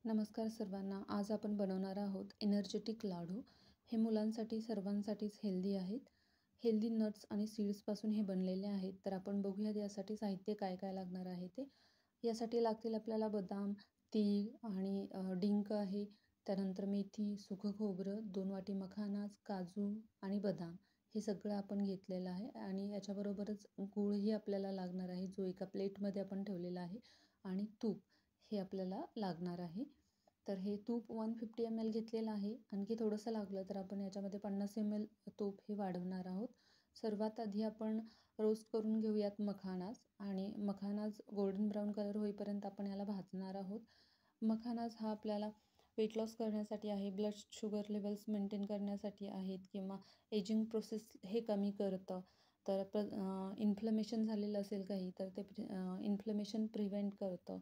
नमस्कार सर्वांना. आज आपण बनवणार आहोत एनर्जेटिक लाडू. हे मुलांसाठी सर्वांसाठीच हेल्दी आहेत. हेल्दी नट्स आणि सीड्सपासून हे बनलेले आहेत. तर आपण बघूयात यासाठी साहित्य काय काय लागणार आहे ते. यासाठी लागतील आपल्याला बदाम, तीळ आणि डिंक आहे. त्यानंतर मेथी, सुकं खोबरं, 2 वाटी मखानाज, काजू आणि बदाम हे सगळं आपण घेतलेलं आहे. आणि याच्याबरोबरच गूळही आपल्याला लागणार आहे, जो एका प्लेटमध्ये आपण ठेवलेला आहे. आणि तूप हे आपल्याला लागणार आहे. तर हे तूप 150 ml घेतलेलं आहे. आणखी थोडंसं लागलं तर आपण याच्यामध्ये 50 ml तूप हे वाढवणार आहोत. सर्वात आधी आपण रोस्ट करून घेऊयात मखानाज आणि मखानाज गोल्डन ब्राऊन कलर होईपर्यंत आपण याला भाजणार आहोत. मखानाज हा आपल्याला वेट लॉस करण्यासाठी आहे, ब्लड शुगर लेवल्स मेंटेन करण्यासाठी आहेत किंवा एजिंग प्रोसेस हे कमी करतं. तर इन्फ्लमेशन झालेलं असेल काही तर ते इन्फ्लमेशन प्रिव्हेंट करतं.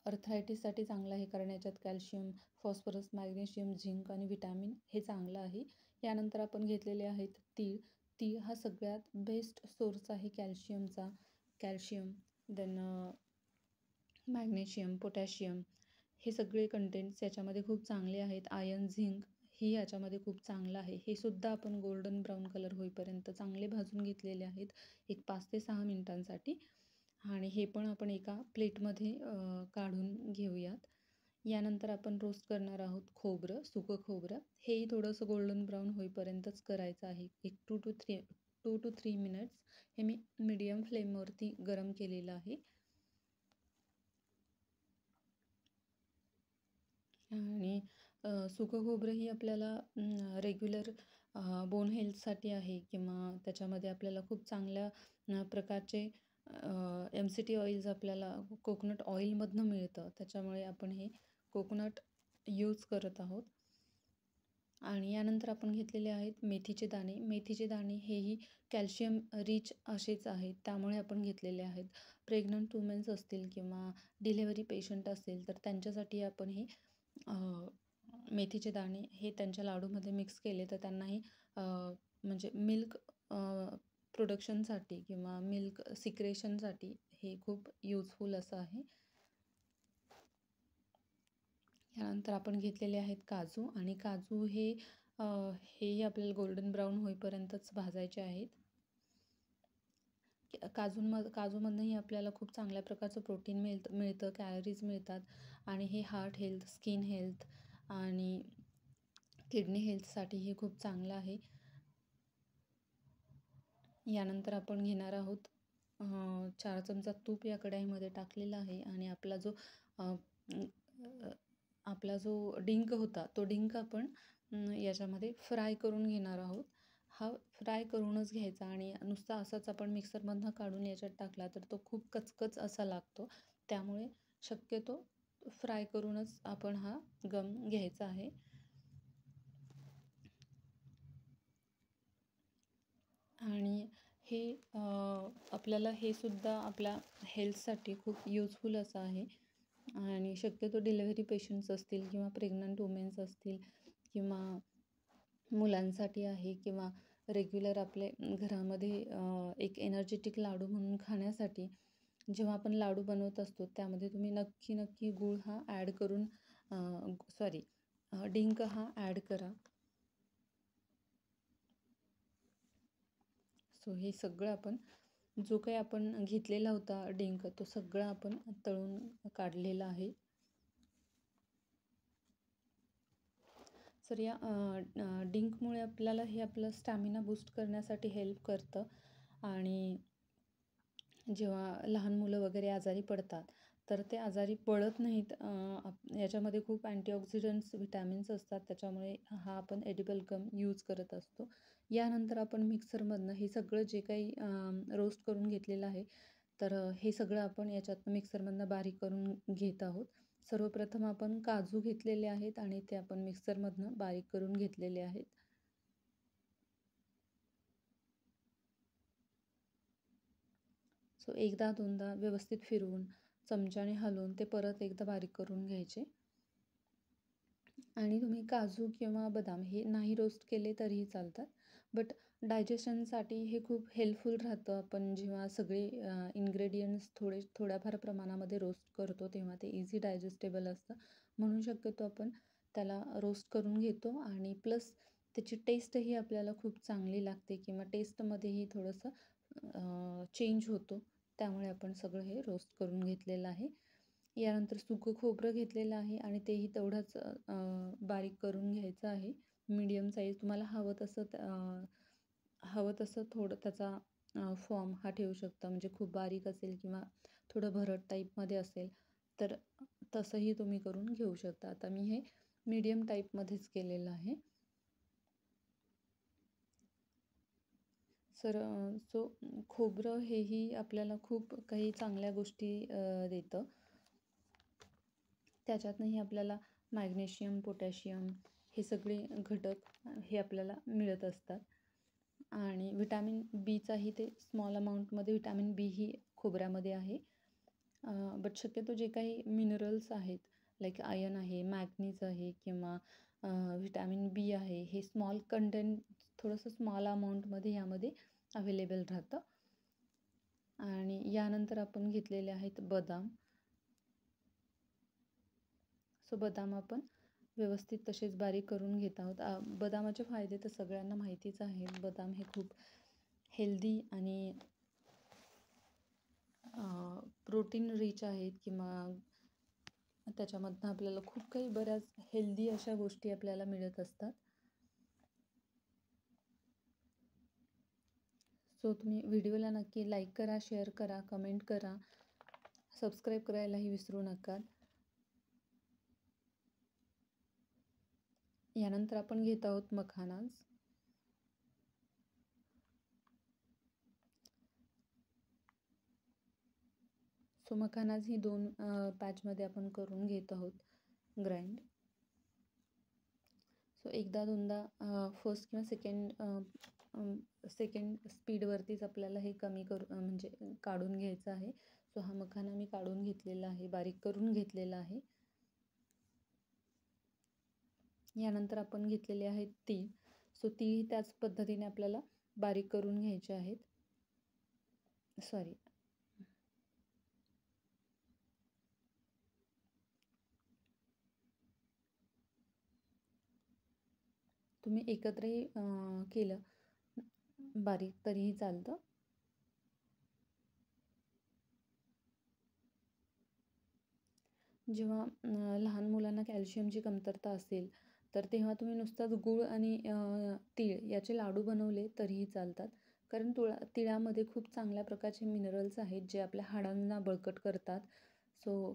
अर्थरायटिससाठी चांगलं आहे कारण याच्यात कॅल्शियम, फॉस्फरस, मॅग्नेशियम, झिंक आणि व्हिटॅमिन हे चांगलं आहे. यानंतर आपण घेतलेले आहेत तीळ. तीळ हा सगळ्यात बेस्ट सोर्स आहे कॅल्शियमचा. कॅल्शियम देन मॅग्नेशियम, पोटॅशियम हे सगळे कंटेंट्स याच्यामध्ये खूप चांगले आहेत. आयर्न, झिंक ही याच्यामध्ये खूप चांगलं आहे. हे सुद्धा आपण गोल्डन ब्राऊन कलर होईपर्यंत चांगले भाजून घेतलेले आहेत 5 ते 6 मिनिटांसाठी. आणि हे पण आपण एका प्लेटमध्ये काढून घेऊयात. यानंतर आपण रोस्ट करणार आहोत खोबरं, सुकं खोबरं. हेही थोडंसं गोल्डन ब्राऊन होईपर्यंतच करायचं आहे. एक 2 to 3 मिनिट्स हे मी मीडियम फ्लेमवरती गरम केलेलं आहे. आणि सुकं खोबरं ही आपल्याला रेग्युलर बोन हेल्थसाठी आहे किंवा त्याच्यामध्ये आपल्याला खूप चांगल्या प्रकारचे MCT ऑइल्स आपल्याला कोकोनट ऑइलमधनं मिळतं. त्याच्यामुळे आपण हे कोकोनट यूज करत आहोत. आणि यानंतर आपण घेतलेले आहेत मेथीचे दाणे. मेथीचे दाणे हेही कॅल्शियम रिच असेच आहेत, त्यामुळे आपण घेतलेले आहेत. प्रेग्नंट वुमेन्स असतील किंवा डिलेव्हरी पेशंट असेल तर त्यांच्यासाठी आपण हे मेथीचे दाणे हे त्यांच्या लाडूमध्ये मिक्स केले तर त्यांनाही म्हणजे मिल्क प्रोडक्शनसाठी किंवा मिल्क सिक्रेशनसाठी हे खूप युजफुल असं आहे. यानंतर आपण घेतलेले आहेत काजू आणि काजू हेही आपल्याला गोल्डन ब्राऊन होईपर्यंतच भाजायचे आहेत. काजूमधनंही आपल्याला खूप चांगल्या प्रकारचं प्रोटीन मिळतं, कॅलरीज मिळतात आणि हे हार्ट हेल्थ, स्किन हेल्थ आणि किडनी हेल्थसाठी हे खूप चांगलं आहे. यानंतर आपण घेणार आहोत 4 चमचा तूप या कढईमध्ये टाकलेला आहे आणि आपला जो डिंक होता तो डिंक आपण याच्यामध्ये फ्राय करून घेणार आहोत. हा फ्राय करूनच घ्यायचा आणि नुसता असाच आपण मिक्सरमधनं काढून याच्यात टाकला तर तो खूप कचकच असा लागतो. त्यामुळे शक्यतो फ्राय करूनच आपण हा गम घ्यायचा आहे. आणि हे आपल्याला हे सुद्धा आपल्या हेल्थसाठी खूप युजफुल असं आहे. आणि शक्यतो डिलेव्हरी पेशंट्स असतील किंवा प्रेग्नंट वुमेन्स असतील किंवा मुलांसाठी आहे किंवा रेग्युलर आपले घरामध्ये एक एनर्जेटिक लाडू म्हणून खाण्यासाठी जेव्हा आपण लाडू बनवत असतो त्यामध्ये तुम्ही नक्की गूळ हा ॲड करून डिंक हा ॲड करा. सो हे सगळं आपण जो काही आपण घेतलेला होता डिंक तो सगळा आपण तळून काढलेला आहे. सर या डिंकमुळे आपल्याला हे आपलं स्टॅमिना बूस्ट करण्यासाठी हेल्प करतं. आणि जेव्हा लहान मुलं वगैरे आजारी पडतात तर ते आजारी पडत नाहीत. याच्यामध्ये खूप अँटीऑक्सिडंट्स, व्हिटॅमिन्स असतात, त्याच्यामुळे हा आपण एडिबल गम यूज करत असतो. यानंतर आपण मिक्सरमधनं हे सगळं जे काही रोस्ट करून घेतलेलं आहे तर हे सगळं आपण याच्यात मिक्सरमधनं बारीक करून घेत आहोत. सर्वप्रथम आपण काजू घेतलेले आहेत आणि ते आपण मिक्सरमधनं बारीक करून घेतलेले आहेत. सो एकदा दोनदा व्यवस्थित फिरवून चमच्याने हलवून ते परत एकदा बारीक करून घ्यायचे. आणि तुम्ही काजू किंवा बदाम हे नाही रोस्ट केले तरीही चालतात, बट डायजेशनसाठी हे खूप हेल्पफुल राहतं. आपण जेव्हा सगळे इन्ग्रेडियंट्स थोड्याफार प्रमाणामध्ये रोस्ट करतो तेव्हा ते इझी डायजेस्टेबल असतं. म्हणून शक्यतो आपण त्याला रोस्ट करून घेतो आणि प्लस त्याची टेस्टही आपल्याला खूप चांगली लागते किंवा टेस्टमध्येही थोडंसं चेंज होतो. त्यामुळे आपण सगळं हे रोस्ट करून घेतलेलं आहे. यानंतर सुकं खोबरं घेतलेलं आहे आणि तेही तेवढंच बारीक करून घ्यायचं आहे. मीडियम साईज तुम्हाला हवं तसं थोडं त्याचा फॉर्म हा ठेवू शकता. म्हणजे खूप बारीक असेल किंवा थोडं भरड टाईपमध्ये असेल तर तसंही तुम्ही करून घेऊ शकता. आता मी हे मीडियम टाईपमध्येच केलेलं आहे. सो खोबरं हेही आपल्याला खूप काही चांगल्या गोष्टी देतं. त्याच्यातनंही आपल्याला मॅग्नेशियम, पोटॅशियम हे सगळे घटक हे आपल्याला मिळत असतात. आणि विटॅमिन बीचाही ते स्मॉल अमाऊंटमध्ये विटॅमिन बी ही खोबऱ्यामध्ये आहे. बट शक्यतो जे काही मिनरल्स आहेत लाईक आयर्न आहे, मॅग्नीज आहे किंवा विटॅमिन बी आहे, हे स्मॉल कंटेंट थोडंसं स्मॉल अमाऊंटमध्ये यामध्ये अवेलेबल राहतं. आणि यानंतर आपण घेतलेले आहेत बदाम. सो बदाम आपण व्यवस्थित तसेच बारीक करून घेत आहोत. बदामाचे फायदे तर सगळ्यांना माहितीच आहेत. बदाम हे खूप हेल्दी आणि प्रोटीन रिच आहेत किंवा त्याच्यामधनं आपल्याला खूप काही बऱ्याच हेल्दी अशा गोष्टी आपल्याला मिळत असतात. सो तुम्ही व्हिडिओला नक्की लाईक करा, शेअर करा, कमेंट करा, सबस्क्राईब करायलाही विसरू नका. यानंतर आपण घेत आहोत मखानाज. सो मखानाज ही 2 पॅचमध्ये आपण करून घेत आहोत ग्राइंड. सो एकदा दोनदा फर्स्ट किंवा सेकंड स्पीडवरतीच आपल्याला हे म्हणजे काढून घ्यायचं आहे. सो हा मखाना मी काढून घेतलेला आहे, बारीक करून घेतलेला आहे. यानंतर आपण घेतलेले आहेत तीळ. सो तीळ त्याच पद्धतीने आपल्याला बारीक करून घ्यायचे आहेत. तुम्ही एकत्रही केलं बारीक तरीही चालतं. जेव्हा लहान मुलांना कॅल्शियमची कमतरता असेल तर तेव्हा तुम्ही नुसताच गूळ आणि तीळ याचे लाडू बनवले तरीही चालतात. कारण तिळामध्ये खूप चांगल्या प्रकारचे मिनरल्स आहेत जे आपल्या हाडांना बळकट करतात. सो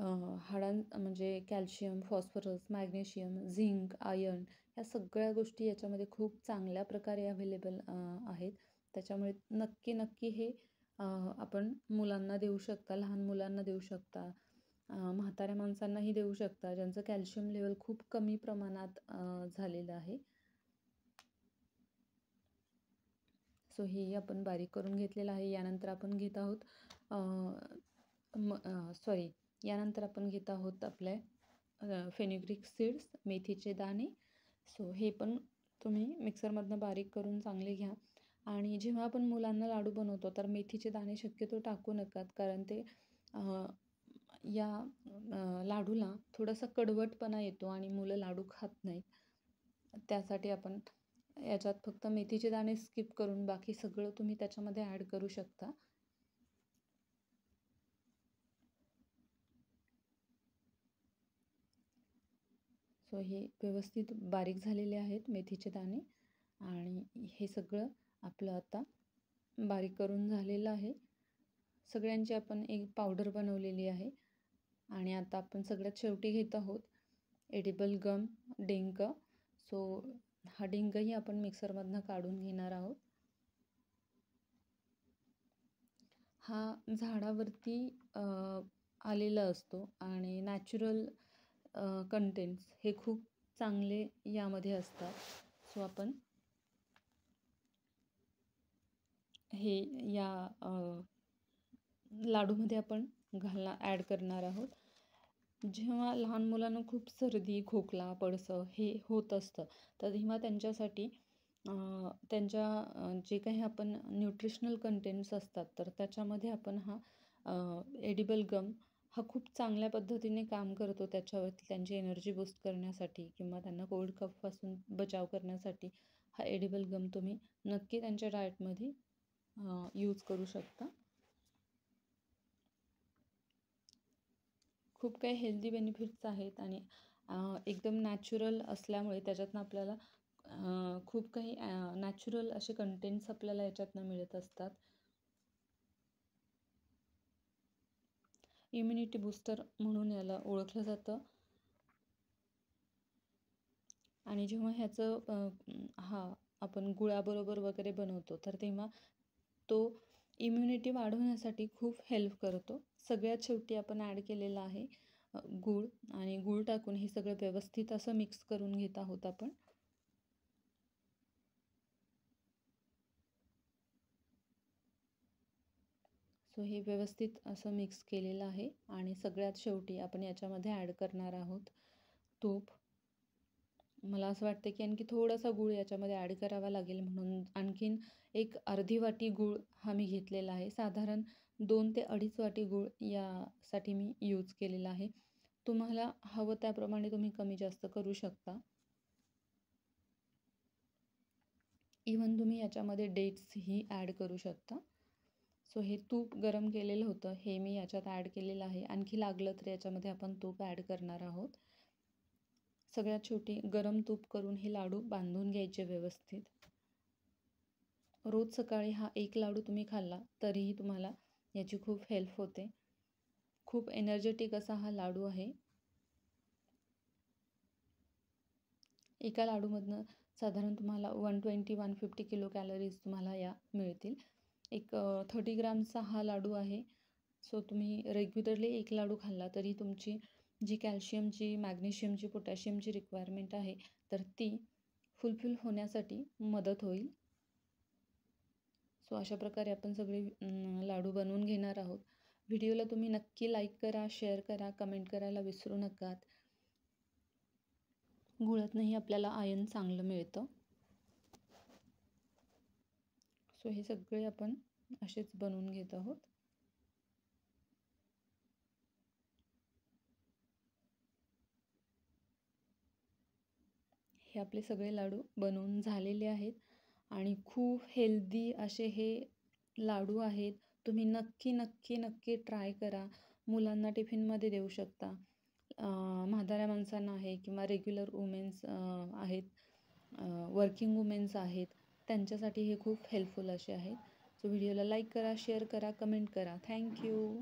म्हणजे calcium, phosphorus, magnesium, zinc, iron ह्या सगळ्या गोष्टी याच्यामध्ये खूप चांगल्या प्रकारे अवेलेबल आहेत. त्याच्यामुळे नक्की हे आपण मुलांना देऊ शकता, लहान मुलांना देऊ शकता, म्हाताऱ्या माणसांनाही देऊ शकता ज्यांचं कॅल्शियम लेवल खूप कमी प्रमाणात झालेलं आहे. सो हे आपण बारीक करून घेतलेलं आहे. यानंतर आपण घेत आहोत यानंतर आपण घेत आहोत आपल्या फेनुग्रीक सीड्स, मेथीचे दाणे. सो हे पण तुम्ही मिक्सरमधनं बारीक करून चांगले घ्या. आणि जेव्हा आपण मुलांना लाडू बनवतो तर मेथीचे दाणे शक्यतो टाकू नकात, कारण ते या लाडूला थोडासा कडवटपणा येतो आणि मुलं लाडू खात नाहीत. त्यासाठी आपण याच्यात फक्त मेथीचे दाणे स्किप करून बाकी सगळं तुम्ही त्याच्यामध्ये ॲड करू शकता. सो हे व्यवस्थित बारीक झालेले आहेत मेथीचे दाणे आणि हे सगळं आपलं आता बारीक करून झालेलं आहे. सगळ्यांची आपण एक पावडर बनवलेली आहे. आणि आता आपण सगळ्यात शेवटी घेत आहोत एडिबल गम, डिंक. सो हा डिंकही आपण मिक्सरमधनं काढून घेणार आहोत. हा झाडावरती आलेला असतो आणि नॅचरल कंटेंट्स हे खूप चांगले यामध्ये असतात. सो आपण हे या लाडूमध्ये आपण ॲड करणार आहोत. जेव्हा लहान मुलांना खूप सर्दी, खोकला, पडसं हे होत असतं तर तेव्हा त्यांच्यासाठी त्यांच्या जे काही आपण न्यूट्रिशनल कंटेंट्स असतात तर त्याच्यामध्ये आपण हा एडिबल गम हा खूप चांगल्या पद्धतीने काम करतो त्याच्यावरती त्यांची एनर्जी बूस्ट करण्यासाठी किंवा त्यांना कोल्ड कफपासून बचाव करण्यासाठी हा एडिबल गम तुम्ही नक्की त्यांच्या डाएटमध्ये यूज करू शकता. खूप काही हेल्दी बेनिफिट्स आहेत आणि एकदम नॅचरल असल्यामुळे त्याच्यातनं आपल्याला खूप काही नॅचरल असे कंटेंट्स आपल्याला याच्यातनं मिळत असतात. इम्युनिटी बूस्टर म्हणून याला ओळखलं जातं. आणि जेव्हा ह्याचं आपण गुळाबरोबर वगैरे बनवतो तर तेव्हा तो इम्युनिटी वाढवण्यासाठी खूप हेल्प करतो. सगळ्यात शेवटी आपण ॲड केलेला आहे गूळ, आणि गूळ टाकून हे सगळं व्यवस्थित असं मिक्स करून घेत आहोत आपण. सो हे व्यवस्थित असं मिक्स केलेलं आहे आणि सगळ्यात शेवटी आपण याच्यामध्ये ॲड करणार आहोत तूप. मला असं वाटतं की आणखी थोडासा गूळ याच्यामध्ये ॲड करावा लागेल, म्हणून आणखीन एक अर्धी वाटी गूळ हा मी घेतलेला आहे. साधारण 2 ते 2.5 वाटी गूळ यासाठी मी यूज केलेला आहे. तुम्हाला हवं त्याप्रमाणे तुम्ही कमी जास्त करू शकता. इव्हन तुम्ही याच्यामध्ये डेट्सही ॲड करू शकता. सो हे तूप गरम केलेलं होतं हे मी याच्यात ॲड केलेलं आहे. आणखी लागलं तर याच्यामध्ये आपण तूप ॲड करणार आहोत. सगळ्यात शेवटी गरम तूप करून हे लाडू बांधून घ्यायचे व्यवस्थित. रोज सकाळी हा एक लाडू तुम्ही खाल्ला तरीही तुम्हाला याची खूप हेल्प होते. खूप एनर्जेटिक असा हा लाडू आहे. एका लाडूमधनं साधारण तुम्हाला 120-150 किलो कॅलरीज तुम्हाला या मिळतील. एक 30 ग्रामचा हा लाडू आहे. सो तुम्ही रेग्युलरली एक लाडू खाल्ला तरी तुमची जी कॅल्शियमची, मॅग्नेशियमची, पोटॅशियमची रिक्वायरमेंट आहे तर ती फुलफिल होण्यासाठी मदत होईल. सो अशा प्रकारे आपण सगळे लाडू बनवून घेणार आहोत. व्हिडिओला तुम्ही नक्की लाईक करा, शेअर करा, कमेंट करायला विसरू नका. गुळातनंही आपल्याला आयर्न चांगलं मिळतं. सो हे सगळे आपण असेच बनवून घेत आहोत. हे आपले सगळे लाडू बनवून झालेले आहेत आणि खूप हेल्दी असे हे लाडू आहेत. तुम्ही नक्की नक्की नक्की ट्राय करा. मुलांना टिफिनमध्ये देऊ शकता. म्हाताऱ्या माणसांना आहे किंवा रेग्युलर वुमेन्स आहेत, वर्किंग वुमेन्स आहेत, त्यांच्यासाठी हे खूप हेल्पफुल असे आहेत. सो व्हिडिओला लाईक करा, शेअर करा, कमेंट करा. थँक्यू.